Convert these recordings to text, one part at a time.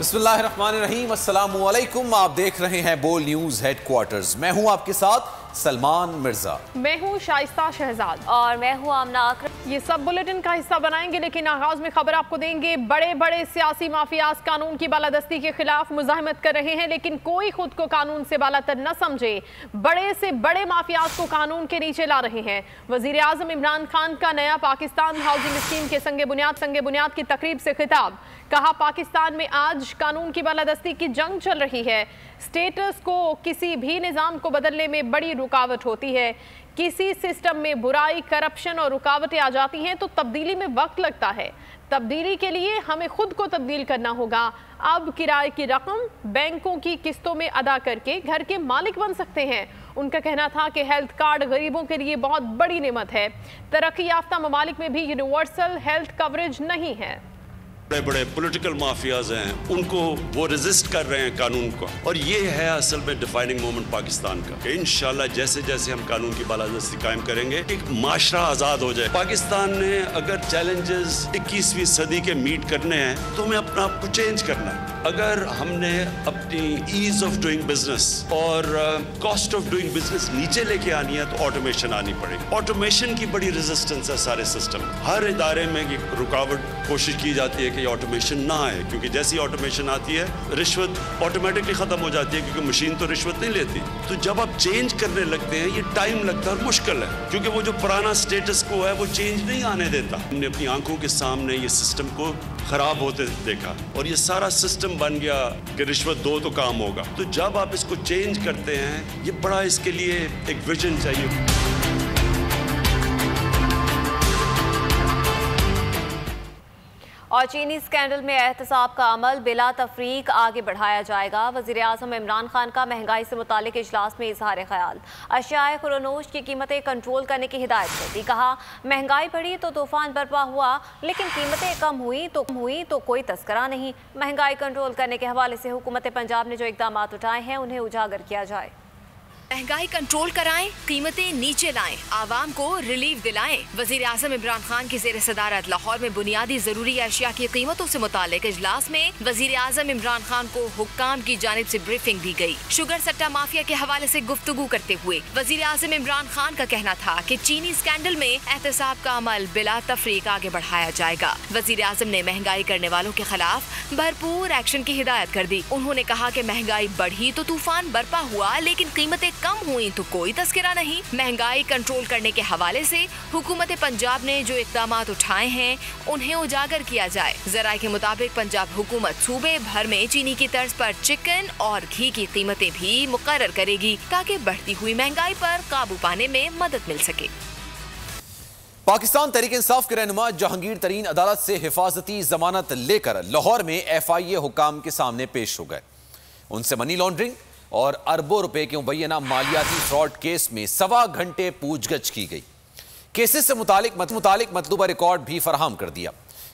बिस्मिल्लाहिर्रहमानिर्रहीम, अस्सलामु अलैकुम। आप देख रहे हैं बोल न्यूज हेडक्वार्टर्स। मैं हूं आपके साथ सलमान मिर्जा। मैं हूं शाइस्ता शहजाद और मैं हूं आमना अकरम। ये सब बुलेटिन का हिस्सा बनाएंगे, लेकिन आगाज में खबर आपको देंगे। बड़े बड़े सियासी माफियाज कानून की बालादस्ती के खिलाफ मुजाहिमत कर रहे हैं, लेकिन कोई खुद को कानून से बालातर न समझे। बड़े से बड़े माफियाज को कानून के नीचे ला रहे हैं। वजीर आजम इमरान खान का नया पाकिस्तान हाउसिंग स्कीम के संगे बुनियाद की तकरीब से खिताब। कहा, पाकिस्तान में आज कानून की बालादस्ती की जंग चल रही है। स्टेटस को किसी भी निज़ाम को बदलने में बड़ी रुकावट होती है। किसी सिस्टम में बुराई, करप्शन और रुकावटें आ जाती हैं तो तब्दीली में वक्त लगता है। तब्दीली के लिए हमें खुद को तब्दील करना होगा। अब किराए की रकम बैंकों की किस्तों में अदा करके घर के मालिक बन सकते हैं। उनका कहना था कि हेल्थ कार्ड गरीबों के लिए बहुत बड़ी नेमत है। तरक्की याफ्ता ममालिक में भी यूनिवर्सल हेल्थ कवरेज नहीं है। बड़े बड़े पॉलिटिकल माफियाज हैं, उनको वो रेजिस्ट कर रहे हैं कानून को, और ये है असल में डिफाइनिंग मोमेंट पाकिस्तान का। इंशाल्लाह जैसे जैसे हम कानून की बालादस्ती कायम करेंगे, एक माशरा आजाद हो जाए। पाकिस्तान ने अगर चैलेंजेस 21वीं सदी के मीट करने हैं तो हमें अपना आप को चेंज करना है। अगर हमने अपनी ईज ऑफ डूइंग बिजनेस और कॉस्ट ऑफ डूइंग बिजनेस नीचे लेके आनी है तो ऑटोमेशन आनी पड़ेगी। ऑटोमेशन की बड़ी रेजिस्टेंस है सारे सिस्टम। हर इदारे में ये रुकावट कोशिश की जाती है कि ऑटोमेशन ना आए, क्योंकि जैसी ऑटोमेशन आती है रिश्वत ऑटोमेटिकली खत्म हो जाती है, क्योंकि मशीन तो रिश्वत नहीं लेती। तो जब आप चेंज करने लगते हैं ये टाइम लगता है और मुश्किल है, क्योंकि वो जो पुराना स्टेटस को है वो चेंज नहीं आने देता। हमने अपनी आंखों के सामने ये सिस्टम को खराब होते देखा और ये सारा सिस्टम बन गया कि रिश्वत दो तो काम होगा। तो जब आप इसको चेंज करते हैं, ये बड़ा इसके लिए एक विजन चाहिए। और चीनी स्कैंडल में एहतसाब का अमल बिला तफरीक आगे बढ़ाया जाएगा। वज़ीर आज़म इमरान खान का महंगाई से मुतालिक इजलास में इजहार ख्याल। अशियाए खुरनोश की कीमतें कंट्रोल करने की हिदायत कर दी। कहा, महंगाई बढ़ी तो तूफान बर्पा हुआ, लेकिन कीमतें कम हुई तो कोई तस्करा नहीं। महंगाई कंट्रोल करने के हवाले से हुकूमत पंजाब ने जो इकदाम उठाए हैं उन्हें उजागर किया जाए। महंगाई कंट्रोल कराएं, कीमतें नीचे लाएं, आवाम को रिलीफ दिलाएं। वजीर आजम इमरान खान की ज़ेर सदारत लाहौर में बुनियादी जरूरी अशिया की कीमतों से मुतालिक इजलास में वजीर आजम इमरान खान को हुक्काम की जानिब से ब्रीफिंग दी गई। शुगर सट्टा माफिया के हवाले से गुफ्तगू करते हुए वजीर आजम इमरान खान का कहना था कि चीनी स्कैंडल में एहतसाब का अमल बिला तफरीक आगे बढ़ाया जाएगा। वजीर आजम ने महंगाई करने वालों के खिलाफ भरपूर एक्शन की हिदायत कर दी। उन्होंने कहा कि महंगाई बढ़ी तो तूफान बर्पा हुआ, लेकिन कीमतें कम हुई तो कोई तस्करा नहीं। महंगाई कंट्रोल करने के हवाले से हुकूमत पंजाब ने जो इकदाम उठाए हैं उन्हें उजागर किया जाए। जराये के मुताबिक पंजाब हुकूमत सूबे भर में चीनी की तर्ज पर चिकन और घी की कीमतें भी मुकर्रर करेगी, ताकि बढ़ती हुई महंगाई पर काबू पाने में मदद मिल सके। पाकिस्तान तहरीक इंसाफ के रहनुमा जहांगीर तरीन अदालत से हिफाजती जमानत लेकर लाहौर में FIA हुकाम के सामने पेश हो गए। उनसे मनी लॉन्ड्रिंग और अरबों रुपए के मुबैना मालियाती फ्रॉड केस में 1.25 घंटे पूछगछ की गई। केसेस से मुतालिक मतलूबा रिकॉर्ड भी फराहम कर दिया।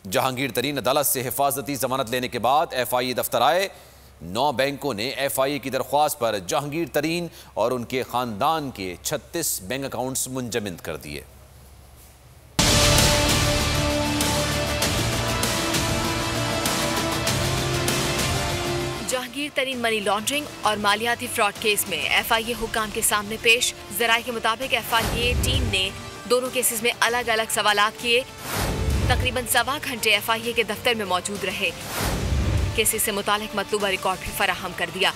जहांगीर तरीन अदालत से हिफाजती जमानत लेने के बाद FIA दफ्तर आए। 9 बैंकों ने FIA की दरख्वास्त पर जहांगीर तरीन और उनके खानदान के 36 बैंक अकाउंट्स मुंजमद कर दिए। जहांगीर तरीन मनी लॉन्ड्रिंग और मालियाती फ्रॉड केस में FIA हुकाम के सामने पेश। जराये के मुताबिक FIA टीम ने दोनों केसेस में अलग अलग सवालात किए। तकरीबन 1.25 घंटे FIA के दफ्तर में मौजूद रहे। केसेस से मुतालिक मतलूबा रिकॉर्ड भी फराहम कर दिया।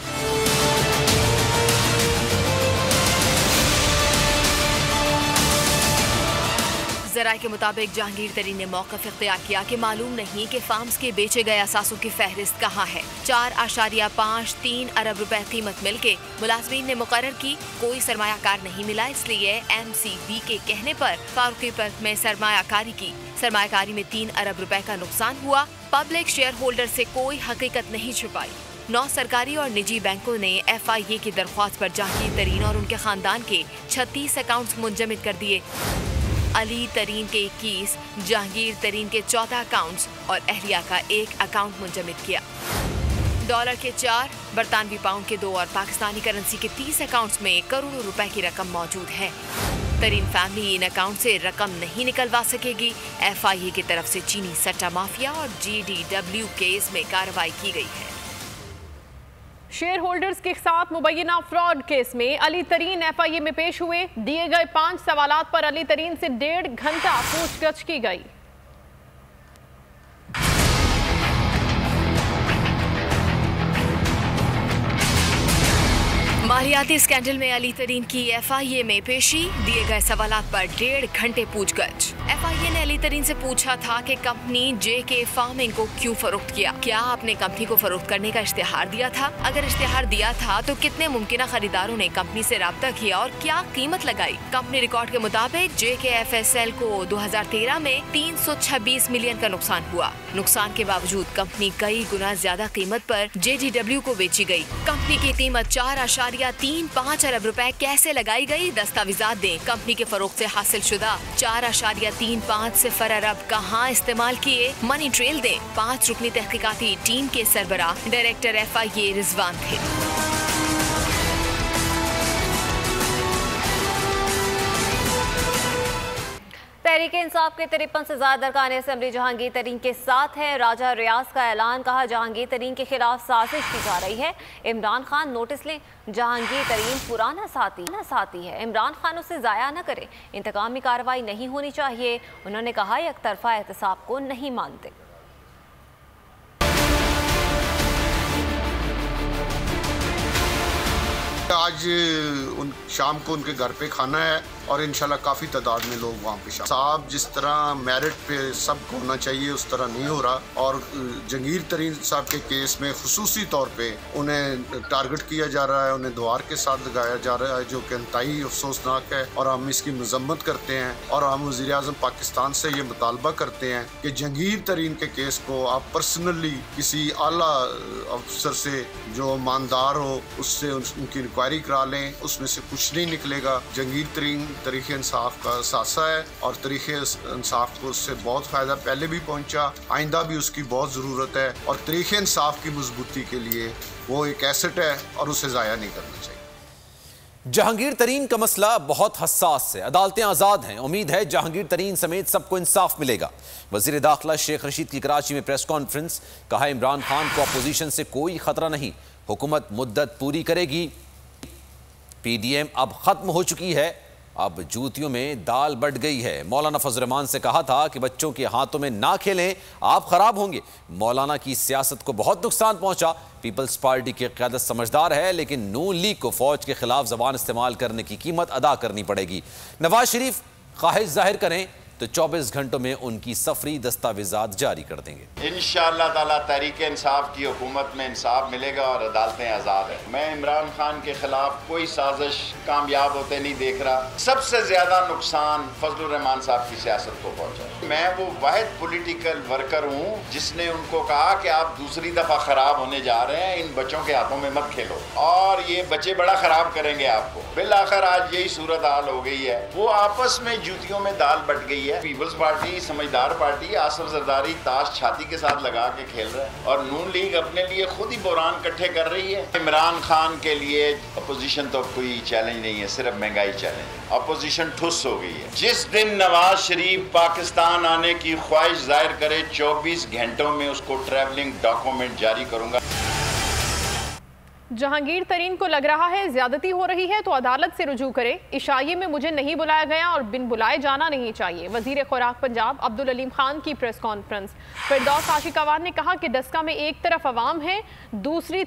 जराये के मुताबिक जहांगीर तरीन ने मौक़िफ़ इख्तियार किया कि मालूम नहीं कि फार्म्स के बेचे गए असासों की फहरिस्त कहाँ है। 4.53 अरब रुपए कीमत मिलके मुलाजमीन ने मुकर्रर की। कोई सरमायाकार नहीं मिला, इसलिए MCB के कहने पर फारूकी पर्क में सरमायाकारी में 3 अरब रुपए का नुकसान हुआ। पब्लिक शेयर होल्डर से कोई हकीकत नहीं छुपाई। 9 सरकारी और निजी बैंकों ने FIA की दरख्वास्त पर जहांगीर तरीन और उनके खानदान के 36 अकाउंट्स मुंजमद कर दिए। अली तरीन के 21, जहांगीर तरीन के 14 अकाउंट्स और अहलिया का 1 अकाउंट मुंजमद किया। डॉलर के 4, बरतानवी पाउंड के 2 और पाकिस्तानी करेंसी के 30 अकाउंट्स में करोड़ों रुपए की रकम मौजूद है। तरीन फैमिली इन अकाउंट से रकम नहीं निकलवा सकेगी। FIA की तरफ से चीनी सट्टा माफिया और GDW केस में कार्रवाई की गई है। शेयर होल्डर्स के साथ मुबैना फ्रॉड केस में अली तरीन एफआईए में पेश हुए। दिए गए 5 सवालात पर अली तरीन से 1.5 घंटा पूछताछ की गई। मालियाती स्कैंडल में अली तरीन की एफआईए में पेशी। दिए गए सवालात पर 1.5 घंटे पूछताछ। एफआईए ने अली तरीन से पूछा था कि कंपनी जेके फार्मिंग को क्यों फरोख्त किया, क्या आपने कंपनी को फरोख्त करने का इश्तिहार दिया था, अगर इश्तिहार दिया था तो कितने मुमकिन खरीदारों ने कंपनी से राब्ता किया और क्या कीमत लगाई। कंपनी रिकॉर्ड के मुताबिक JKFSL को 2013 में 326 मिलियन का नुकसान हुआ। नुकसान के बावजूद कंपनी कई गुना ज्यादा कीमत पर JDW को बेची गई। कंपनी की कीमत 4.35 अरब रुपए कैसे लगाई गई, दस्तावेजात दें। कंपनी के फरोख्त से हासिल शुदा 4.35 अरब कहाँ इस्तेमाल किए, मनी ट्रेल दें। 5 रुकनी तहकीकाती टीम के सरबराह डायरेक्टर FIA रिजवान थे। तहरीक इंसाफ के 53 से ज्यादा अरकान असेंबली जहांगीर तरीन के साथ हैं। राजा रियाज का ऐलान, कहा जहांगीर तरीन के खिलाफ साजिश की जा रही है। इमरान खान नोटिस लें, जहांगीर तरीन पुराना साथी है, इमरान खान उसे जाया न करे, इंतकामी कार्रवाई नहीं होनी चाहिए। उन्होंने कहा एक तरफा एहतसाब को नहीं मानते। आज शाम को उनके घर पे खाना है और इंशाल्लाह काफ़ी तादाद में लोग वहाँ पे साहब जिस तरह मेरिट पे सबको होना चाहिए उस तरह नहीं हो रहा। और जहांगीर तरीन साहब के केस में खुसूसी तौर पे उन्हें टारगेट किया जा रहा है, उन्हें द्वार के साथ लगाया जा रहा है, जो कि इंतहाई अफसोसनाक है और हम इसकी मजम्मत करते हैं। और हम वज़ीर-ए-आज़म पाकिस्तान से ये मुतालबा करते हैं कि जहांगीर तरीन के केस को आप पर्सनली किसी आला अफसर से जो ईमानदार हो उससे उनकी इंक्वायरी करा लें, उसमें से कुछ नहीं निकलेगा। जहांगीर तरीन तरीक़े इंसाफ का सासा है और तरीक़े इंसाफ को उससे बहुत फ़ायदा पहले भी पहुंचा, आइंदा भी उसकी बहुत ज़रूरत है। और तरीक़े इंसाफ की मजबूती के लिए वो एक एसेट है और उसे ज़ाया नहीं करना चाहिए। जहांगीर तरीन का मसला बहुत हसास है। अदालतें आज़ाद हैं। उम्मीद है जहांगीर तरीन समेत सबको इंसाफ मिलेगा। वज़ीर दाखिला शेख रशीद की कराची में प्रेस कॉन्फ्रेंस, कहा इमरान खान को अपोजिशन से कोई खतरा नहीं, हुकूमत मुद्दत पूरी करेगी। PDM अब खत्म हो चुकी है, अब जूतियों में दाल बढ़ गई है। मौलाना फजल रहमान से कहा था कि बच्चों के हाथों में ना खेलें, आप खराब होंगे। मौलाना की सियासत को बहुत नुकसान पहुंचा। पीपल्स पार्टी की क़यादत समझदार है, लेकिन नून लीग को फौज के खिलाफ जबान इस्तेमाल करने की कीमत अदा करनी पड़ेगी। नवाज शरीफ ख्वाहिश जाहिर करें तो 24 घंटों में उनकी सफरी दस्तावेजात जारी कर देंगे। इंशाअल्लाह ताला तहरीक इंसाफ की हुकूमत में इंसाफ मिलेगा और अदालतें आज़ाद हैं। मैं इमरान खान के खिलाफ कोई साजिश कामयाब होते नहीं देख रहा। सबसे ज्यादा नुकसान फजलुर रहमान साहब की सियासत को पहुंचा। मैं वो वाहिद पॉलिटिकल वर्कर हूँ जिसने उनको कहा कि आप दूसरी दफा खराब होने जा रहे हैं, इन बच्चों के हाथों में मत खेलो और ये बच्चे बड़ा खराब करेंगे आपको। बिल आखिर आज यही सूरत हाल हो गई है। वो आपस में जूतियों में दाल बट गई है। पीपल्स पार्टी समझदार पार्टी, आसिफ जरदारी ताश छाती के साथ लगा के खेल रहा है और नून लीग अपने लिए खुद ही बुरान इकट्ठे कर रही है। इमरान खान के लिए अपोजिशन तो कोई चैलेंज नहीं है, सिर्फ महंगाई चैलेंज है। अपोजिशन ठुस हो गई है। जिस दिन नवाज शरीफ पाकिस्तान आने की ख्वाहिश जाहिर करे, 24 घंटों में उसको ट्रैवलिंग डॉक्यूमेंट जारी करूंगा। जहांगीर तरीन को लग रहा है ज्यादती हो रही है तो अदालत से रुजू करे। इशाइये में मुझे नहीं बुलाया गया और बिन बुलाए जाना नहीं चाहिए। वजीर खुराक पंजाब अब्दुल अलीम खान की प्रेस कॉन्फ्रेंस। फिरदौस आशिकावान ने कहा कि डस्का में एक तरफ अवाम है, दूसरी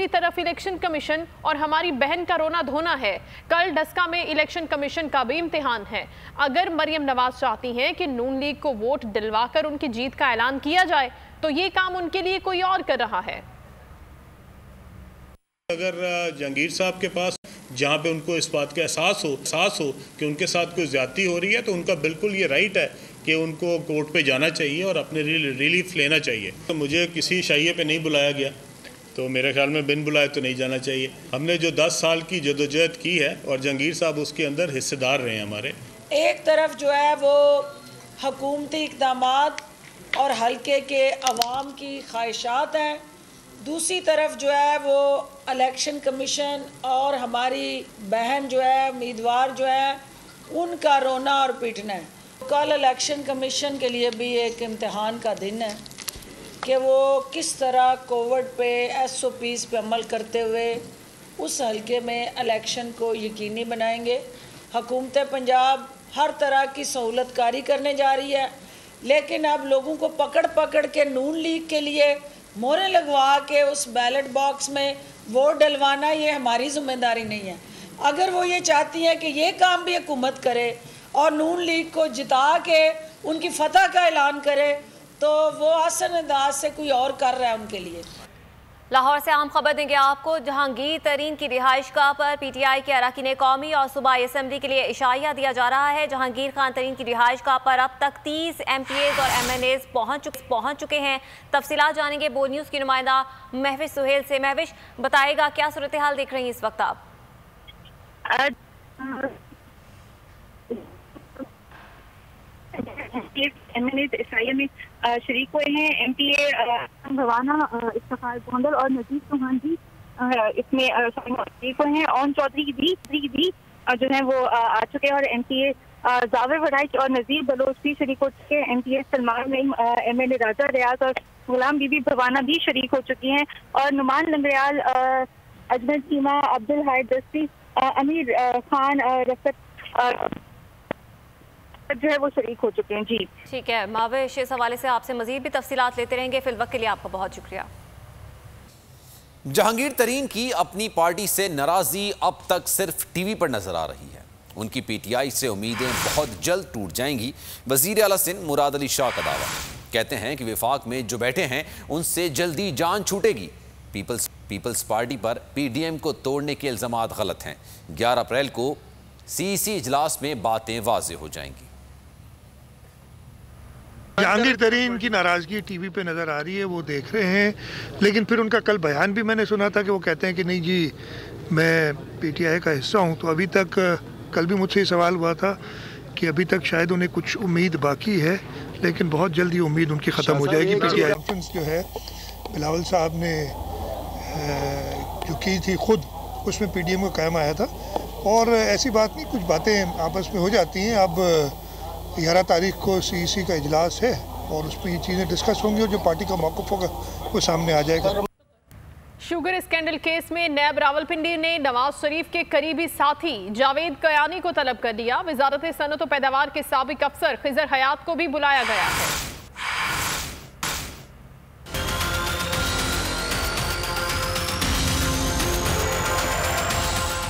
तरफ इलेक्शन कमीशन और हमारी बहन का रोना धोना है। कल डस्का में इलेक्शन कमीशन का भी इम्तिहान है। अगर मरियम नवाज चाहती हैं कि नून लीग को वोट दिलवाकर उनकी जीत का ऐलान किया जाए तो ये काम उनके लिए कोई और कर रहा है। अगर जहांगीर साहब के पास जहाँ पे उनको इस बात का एहसास हो कि उनके साथ कोई ज्यादती हो रही है तो उनका बिल्कुल ये राइट है कि उनको कोर्ट पे जाना चाहिए और अपने रिलीफ लेना चाहिए। तो मुझे किसी शाइये पे नहीं बुलाया गया तो मेरे ख्याल में बिन बुलाए तो नहीं जाना चाहिए। हमने जो 10 साल की जदोजहद की है और जहांगीर साहब उसके अंदर हिस्सेदार रहे हैं हमारे। एक तरफ जो है वो हुकूमती इक़दामात और हल्के के अवाम की ख्वाहिशात हैं, दूसरी तरफ जो है वो इलेक्शन कमीशन और हमारी बहन जो है उम्मीदवार जो है उनका रोना और पीटना है। कल इलेक्शन कमीशन के लिए भी एक इम्तिहान का दिन है। कि वो किस तरह कोविड पे SOPs पे अमल करते हुए उस हलके में इलेक्शन को यकीनी बनाएंगे। हुकूमत पंजाब हर तरह की सहूलतकारी करने जा रही है, लेकिन अब लोगों को पकड़ पकड़ के नून लीग के लिए मोहरें लगवा के उस बैलेट बॉक्स में वोट डलवाना ये हमारी जिम्मेदारी नहीं है। अगर वो ये चाहती हैं कि ये काम भी हुकूमत करे और नून लीग को जिता के उनकी फतह का ऐलान करे, तो वो आसन अंदाज से कोई और कर रहा है उनके लिए। लाहौर से अहम खबर देंगे आपको। जहांगीर तरीन की रिहाइशगाह पर PTI के अरकान कौमी और सूबाई असम्बली के लिए इशाया दिया जा रहा है। जहांगीर खान तरीन की रिहाइशगाह पर अब तक 30 MPAs और MNAs पहुँच चुके हैं। तफसीलात जानेंगे बोल न्यूज़ की नुमाइंदा महविश सुहेल से। महविश, बताएगा क्या सूरत हाल देख रही हैं इस वक्त आप? MNAs में शरीक हुए हैं। MPA भवाना, इफ्तिखार गोंदल और नजीब चौहान जी इसमें शरीक हुए हैं। ओन चौधरी भी जो है वो आ चुके हैं और MPA जावेर वराइच और नजीर बलोच भी शरीक हो चुके हैं। MPA सलमान नईम, MNA राजा रियाज और गुलाम बीबी भवाना भी शरीक हो चुकी हैं और नुमान लंगड़ियाल, अजमल चीमा, अब्दुल हाय दस्ती, अमीर खान, रफत जो है वो शरीक हो चुके हैं। जी ठीक है माविश, इस हवाले से आपसे मजीद भी तफसीलात लेते रहेंगे। फिल वक्त के लिए आपका बहुत शुक्रिया। जहांगीर तरीन की अपनी पार्टी से नाराजगी अब तक सिर्फ टीवी पर नजर आ रही है। उनकी PTI से उम्मीदें बहुत जल्द टूट जाएंगी। वजीर आला सिंध मुराद अली शाह का दावा, कहते हैं कि विफाक में जो बैठे हैं उनसे जल्दी जान छूटेगी। पीपल्स पार्टी पर PDM को तोड़ने के इल्जामात गलत हैं। 11 अप्रैल को CEC इजलास में बातें वाज़ेह हो जाएंगी। जहांगीर तरीन की नाराज़गी टीवी पे नज़र आ रही है, वो देख रहे हैं, लेकिन फिर उनका कल बयान भी मैंने सुना था कि वो कहते हैं कि नहीं जी मैं PTI का हिस्सा हूँ। तो अभी तक कल भी मुझसे सवाल हुआ था कि अभी तक शायद उन्हें कुछ उम्मीद बाकी है, लेकिन बहुत जल्दी उम्मीद उनकी ख़त्म हो जाएगी। PTI कॉन्फ्रेंस जो है बिलावल साहब ने जो की थी खुद, उसमें PDM का कायम आया था और ऐसी बात नहीं, कुछ बातें आपस में हो जाती हैं। अब 11 तारीख को CEC का इजलास है और उसमें ये चीज़ें डिस्कस होंगी और जो पार्टी का मौक़िफ़ होगा वो सामने आ जाएगा। शुगर स्कैंडल केस में नैब रावलपिंडी ने नवाज शरीफ के करीबी साथी जावेद कयानी को तलब कर लिया। वजारत सनत व पैदावार के साबिक अफसर खिजर हयात को भी बुलाया गया है।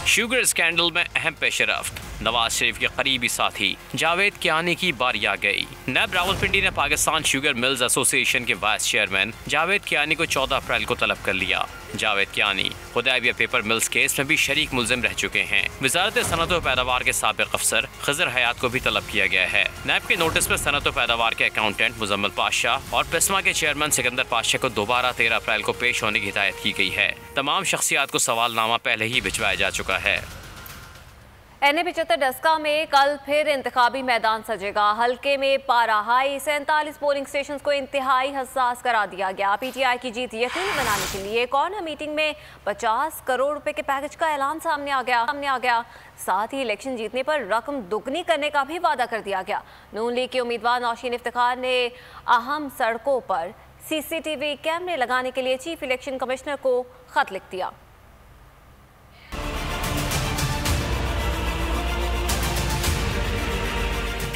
शुगर स्कैंडल में अहम पेशरफ्त, नवाज शरीफ के करीबी साथी जावेद कियानी की बारी आ गई। नैब रावलपिंडी ने पाकिस्तान शुगर मिल्स एसोसिएशन के वाइस चेयरमैन जावेद कियानी को 14 अप्रैल को तलब कर लिया। Javed Kiani Hudaibiya paper mills case में भी शरीक मुल्जिम रह चुके हैं। वजारत सनत व पैदावार के साबिक अफसर खिजर हयात को भी तलब किया गया है। नैब के नोटिस में सनत व पैदावार के अकाउंटेंट मुजम्मिल पाशा और पिस्मा के चेयरमैन सिकंदर पाशा को दोबारा 13 अप्रैल को पेश होने की हिदायत की गई है। तमाम शख्सियात को सवालनामा पहले ही भिजवाया जा चुका है। NA 75 डस्का में कल फिर इंतखाबी मैदान सजेगा। हल्के में पारा हाई 47 पोलिंग स्टेशन को इंतहाई हसास करा दिया गया। PTI की जीत यकीनी बनाने के लिए कॉर्नर मीटिंग में 50 करोड़ रुपए के पैकेज का ऐलान सामने आ गया। साथ ही इलेक्शन जीतने पर रकम दुगनी करने का भी वादा कर दिया गया। नून लीग के उम्मीदवार नौशीन इफ्तिखार ने अहम सड़कों पर CCTV कैमरे लगाने के लिए चीफ इलेक्शन कमिश्नर को खत लिख दिया।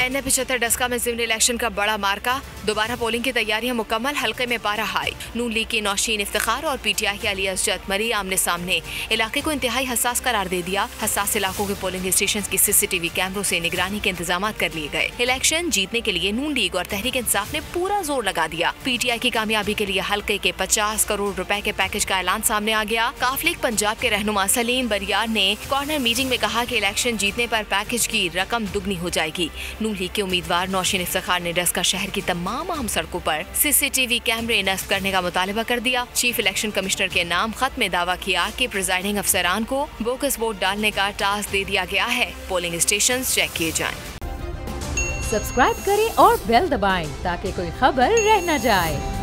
NA 75 डस्का में ज़िमनी इलेक्शन का बड़ा मार्का, दोबारा पोलिंग की तैयारियां मुकम्मल। हल्के में पारा हाई, नून लीग की नौशीन इफ्तिखार और PTI की अली असजद मरी आमने सामने। इलाके को इंतहाई हसास करार दे दिया। हसास इलाकों के पोलिंग स्टेशन की CCTV कैमरों से निगरानी के इंतजाम कर लिए गए। इलेक्शन जीतने के लिए नून लीग और तहरीक इंसाफ ने पूरा जोर लगा दिया। PTI की कामयाबी के लिए हल्के के 50 करोड़ रुपए के पैकेज का ऐलान सामने आ गया। काफ लीग पंजाब के रहनुमा सलीम बरियार ने कॉर्नर मीटिंग में कहा कि इलेक्शन जीतने पर पैकेज की रकम दुगनी हो जाएगी। नून लीग के उम्मीदवार नौशीन इफ्तिखार ने डस्का शहर की तमाम अहम सड़कों पर CCTV कैमरे नस्ब करने का मुतालबा कर दिया। चीफ इलेक्शन कमिश्नर के नाम खत में दावा किया कि प्रिजाइडिंग अफसरान को बोकस वोट डालने का टास्क दे दिया गया है। पोलिंग स्टेशन चेक किए जाएं। सब्सक्राइब करें और बेल दबाएं ताकि कोई खबर रह न जाए।